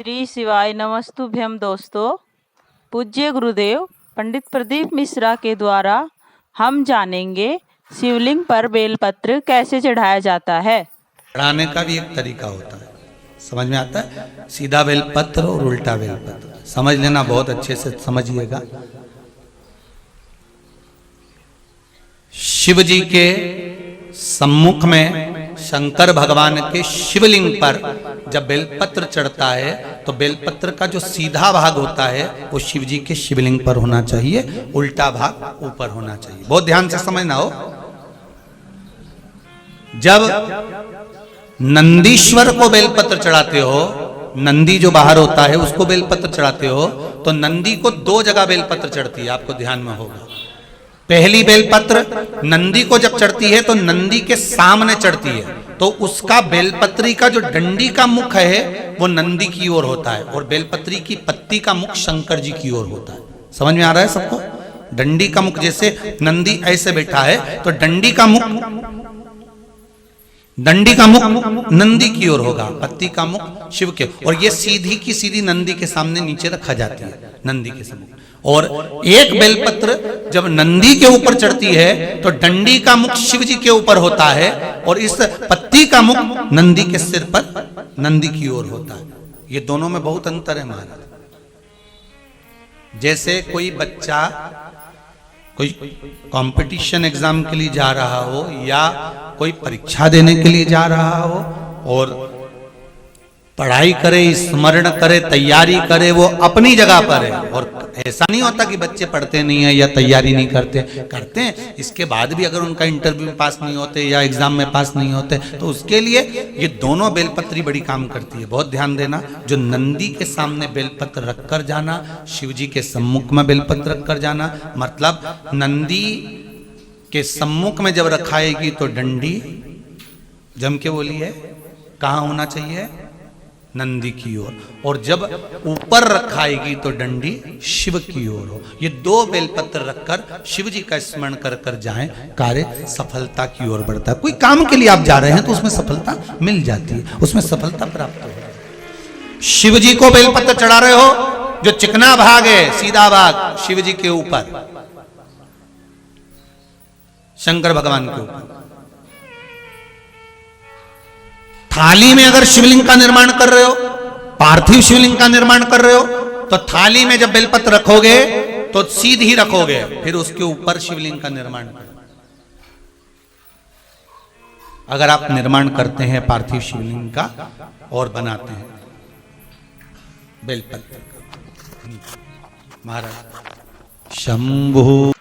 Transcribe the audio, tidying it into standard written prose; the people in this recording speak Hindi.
श्री शिवाय नमस्तुभ्यम दोस्तों। पूज्य गुरुदेव पंडित प्रदीप मिश्रा के द्वारा हम जानेंगे शिवलिंग पर बेलपत्र कैसे चढ़ाया जाता है। चढ़ाने का भी एक तरीका होता है, समझ में आता है। सीधा बेलपत्र और उल्टा बेलपत्र समझ लेना, बहुत अच्छे से समझिएगा। शिव जी के सम्मुख में शंकर भगवान के शिवलिंग पर जब बेलपत्र चढ़ता है तो बेलपत्र का जो सीधा भाग होता है वो शिव जी के शिवलिंग पर होना चाहिए, उल्टा भाग ऊपर होना चाहिए। बहुत ध्यान से समझना हो। जब नंदीश्वर को बेलपत्र चढ़ाते हो, नंदी जो बाहर होता है उसको बेलपत्र चढ़ाते हो, तो नंदी को दो जगह बेलपत्र चढ़ती है, आपको ध्यान में होगा। पहली बेलपत्र नंदी को जब चढ़ती है तो नंदी के सामने चढ़ती है, तो उसका बेलपत्री का जो डंडी का मुख है वो नंदी की ओर होता है और बेलपत्री की पत्ती का मुख शंकर जी की ओर होता है। समझ में आ रहा है सबको? डंडी का मुख, जैसे नंदी ऐसे बैठा है तो डंडी का मुख नंदी की ओर होगा, पत्ती का मुख शिव के, और ये सीधी की सीधी नंदी के सामने नीचे रखा जाती है, नंदी के सामने। और एक बेलपत्र जब नंदी के ऊपर चढ़ती है तो डंडी का मुख शिव जी के ऊपर होता है और इस पत्ती का मुख नंदी के सिर पर नंदी की ओर होता है। ये दोनों में बहुत अंतर है महाराज। जैसे कोई बच्चा कोई कंपटीशन एग्जाम के लिए जा रहा हो या कोई परीक्षा देने के लिए जा रहा हो और पढ़ाई करे, स्मरण करे, तैयारी करे, वो अपनी जगह पर है। और ऐसा नहीं होता कि बच्चे पढ़ते नहीं है या तैयारी नहीं करते हैं। इसके बाद भी अगर उनका इंटरव्यू में पास नहीं होते या एग्जाम में पास नहीं होते तो उसके लिए ये दोनों बेलपत्री बड़ी काम करती है। बहुत ध्यान देना। जो नंदी के सामने बेलपत्र रखकर जाना, शिव जी के सम्मुख में बेलपत्र रखकर जाना, मतलब नंदी के सम्मुख में जब रखाएगी तो डंडी जम के बोली है कहाँ होना चाहिए? नंदी की ओर। और जब ऊपर रखाएगी तो डंडी शिव की ओर हो। ये दो बेलपत्र रखकर शिव जी का स्मरण कर कर जाएं, कार्य सफलता की ओर बढ़ता है। कोई काम के लिए आप जा रहे हैं तो उसमें सफलता मिल जाती है, उसमें सफलता प्राप्त हो। शिव जी को बेलपत्र चढ़ा रहे हो, जो चिकना भाग है, सीधा भाग शिव जी के ऊपर, शंकर भगवान के ऊपर। थाली में अगर शिवलिंग का निर्माण कर रहे हो, पार्थिव शिवलिंग का निर्माण कर रहे हो, तो थाली में जब बेलपत्र रखोगे तो सीधी रखोगे, फिर उसके ऊपर शिवलिंग का निर्माण करो। अगर आप निर्माण करते हैं पार्थिव शिवलिंग का और बनाते हैं बेलपत्र, महाराज शंभु।